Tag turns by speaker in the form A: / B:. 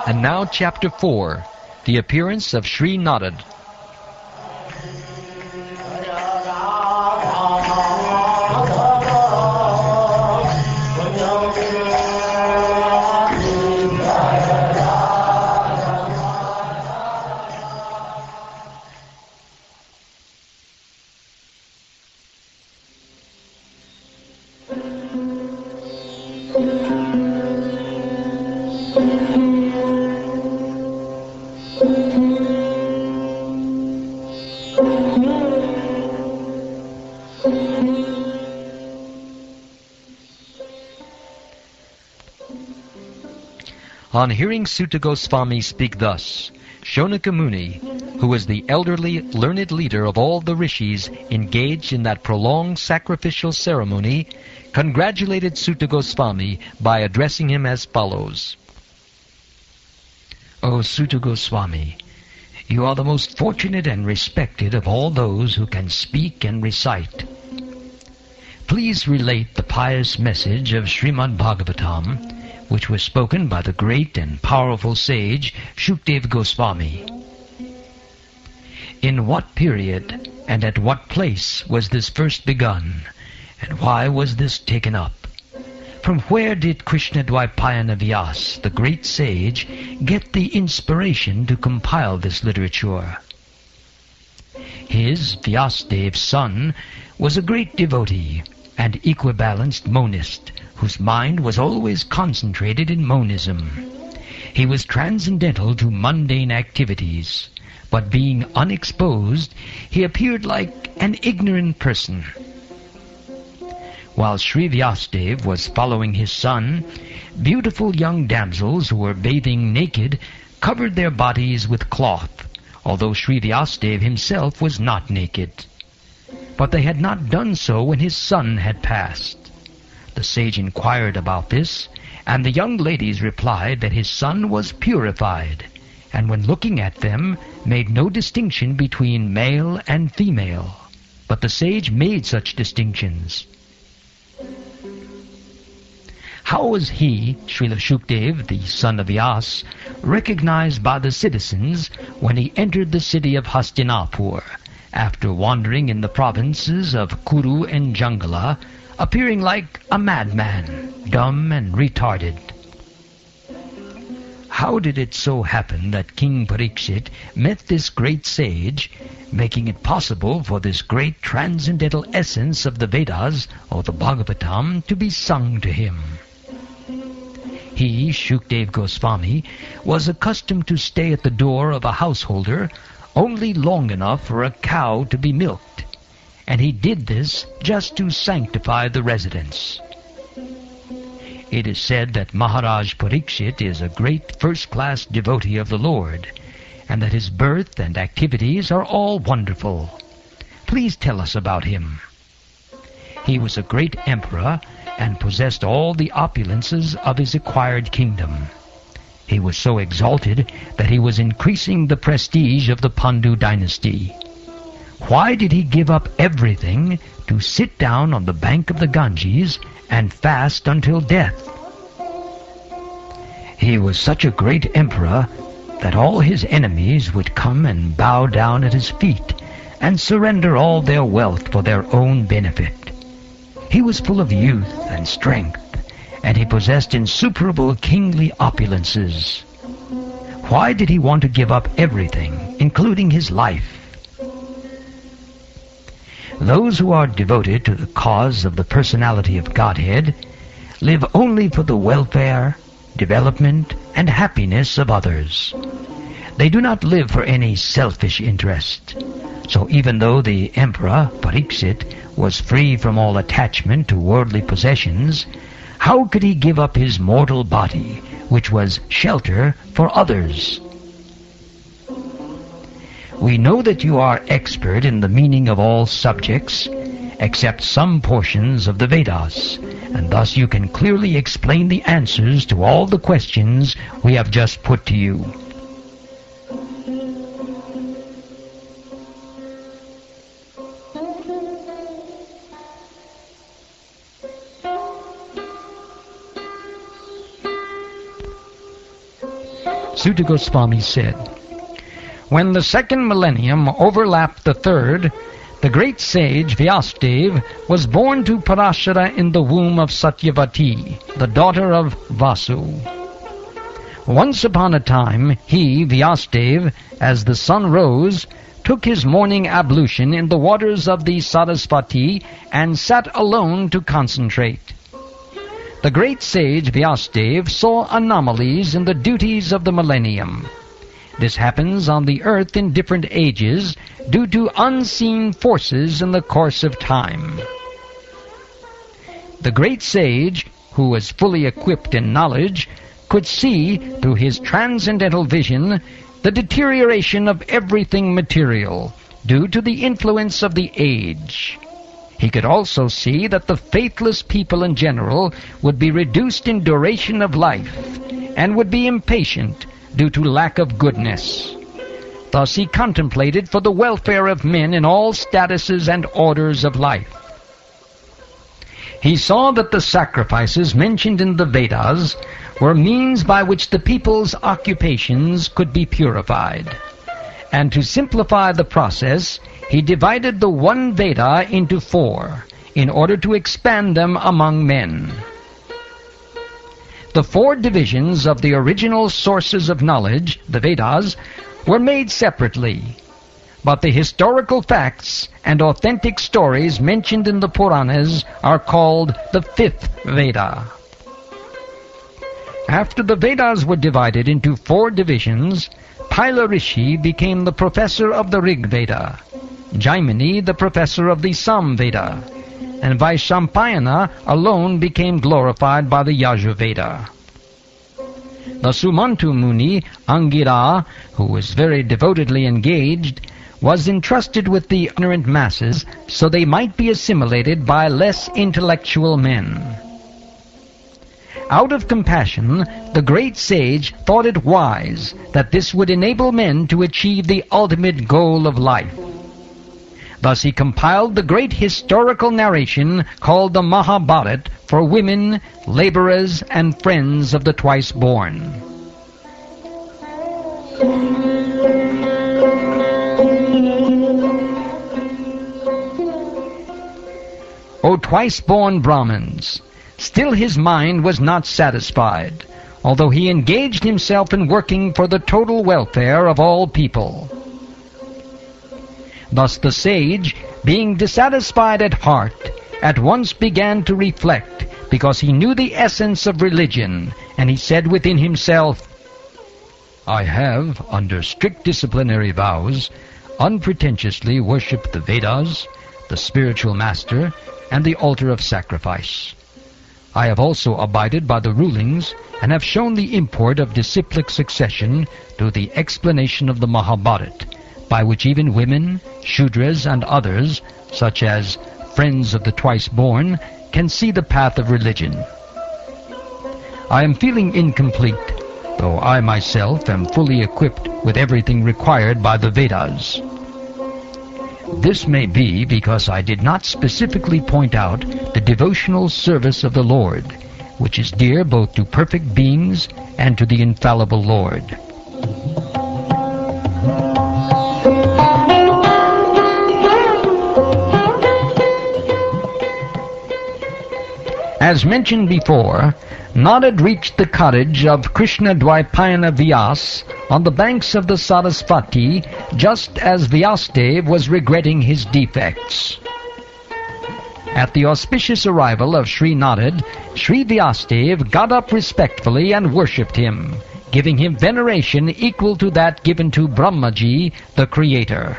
A: And now Chapter 4, The Appearance of Sri Narad. On hearing Sutta Goswami speak thus, Shonaka Muni, who was the elderly, learned leader of all the rishis engaged in that prolonged sacrificial ceremony, congratulated Sutta Goswami by addressing him as follows. O Sutta Goswami, you are the most fortunate and respected of all those who can speak and recite. Please relate the pious message of Srimad Bhagavatam, which was spoken by the great and powerful sage Shukdev Goswami. In what period and at what place was this first begun, and why was this taken up? From where did Krishna Dvaipayana Vyas, the great sage, get the inspiration to compile this literature? His, Vyasdev's son, was a great devotee and equibalanced monist, whose mind was always concentrated in monism. He was transcendental to mundane activities, but being unexposed, he appeared like an ignorant person. While Sri Vyasadev was following his son, beautiful young damsels who were bathing naked covered their bodies with cloth, although Sri Vyasadev himself was not naked. But they had not done so when his son had passed. The sage inquired about this, and the young ladies replied that his son was purified, and when looking at them, made no distinction between male and female. But the sage made such distinctions. How was he, Srila Shukdev, the son of Vyas, recognized by the citizens when he entered the city of Hastinapur, after wandering in the provinces of Kuru and Jangala, appearing like a madman, dumb and retarded? How did it so happen that King Parikshit met this great sage, making it possible for this great transcendental essence of the Vedas, or the Bhagavatam, to be sung to him? He, Shukdev Goswami, was accustomed to stay at the door of a householder only long enough for a cow to be milked, and he did this just to sanctify the residence. It is said that Maharaj Parikshit is a great first-class devotee of the Lord, and that his birth and activities are all wonderful. Please tell us about him. He was a great emperor and possessed all the opulences of his acquired kingdom. He was so exalted that he was increasing the prestige of the Pandu dynasty. Why did he give up everything to sit down on the bank of the Ganges and fast until death? He was such a great emperor that all his enemies would come and bow down at his feet and surrender all their wealth for their own benefit. He was full of youth and strength, and he possessed insuperable kingly opulences. Why did he want to give up everything, including his life? Those who are devoted to the cause of the personality of Godhead live only for the welfare, development, and happiness of others. They do not live for any selfish interest. So even though the emperor, Parikshit, was free from all attachment to worldly possessions, how could he give up his mortal body, which was shelter for others? We know that you are expert in the meaning of all subjects, except some portions of the Vedas, and thus you can clearly explain the answers to all the questions we have just put to you. Sutta Goswami said, "When the second millennium overlapped the third, the great sage Vyasadeva was born to Parashara in the womb of Satyavati, the daughter of Vasu. Once upon a time, he, Vyasadeva, as the sun rose, took his morning ablution in the waters of the Sarasvati and sat alone to concentrate. The great sage Vyasadeva saw anomalies in the duties of the millennium. This happens on the earth in different ages due to unseen forces in the course of time. The great sage, who was fully equipped in knowledge, could see, through his transcendental vision, the deterioration of everything material due to the influence of the age. He could also see that the faithless people in general would be reduced in duration of life and would be impatient due to lack of goodness. Thus he contemplated for the welfare of men in all statuses and orders of life. He saw that the sacrifices mentioned in the Vedas were means by which the people's occupations could be purified. And to simplify the process, he divided the one Veda into 4, in order to expand them among men. The 4 divisions of the original sources of knowledge, the Vedas, were made separately, but the historical facts and authentic stories mentioned in the Puranas are called the 5th Veda. After the Vedas were divided into 4 divisions, Paila Rishi became the professor of the Rig Veda, Jaimini the professor of the Sam Veda, and Vaishampayana alone became glorified by the Yajur Veda. The Sumantu Muni, Angira, who was very devotedly engaged, was entrusted with the ignorant masses so they might be assimilated by less intellectual men. Out of compassion, the great sage thought it wise that this would enable men to achieve the ultimate goal of life. Thus he compiled the great historical narration called the Mahabharata for women, laborers, and friends of the twice-born. O twice-born Brahmins! Still his mind was not satisfied, although he engaged himself in working for the total welfare of all people. Thus the sage, being dissatisfied at heart, at once began to reflect, because he knew the essence of religion, and he said within himself, "I have, under strict disciplinary vows, unpretentiously worshipped the Vedas, the spiritual master, and the altar of sacrifice. I have also abided by the rulings and have shown the import of disciplic succession through the explanation of the Mahabharata, by which even women, Shudras, and others, such as friends of the twice-born, can see the path of religion. I am feeling incomplete, though I myself am fully equipped with everything required by the Vedas. This may be because I did not specifically point out the devotional service of the Lord, which is dear both to perfect beings and to the infallible Lord." As mentioned before, Narad reached the cottage of Krishna Dvaipayana Vyas on the banks of the Sarasvati just as Vyasadeva was regretting his defects. At the auspicious arrival of Sri Narad, Sri Vyasadeva got up respectfully and worshipped him, giving him veneration equal to that given to Brahmaji, the Creator.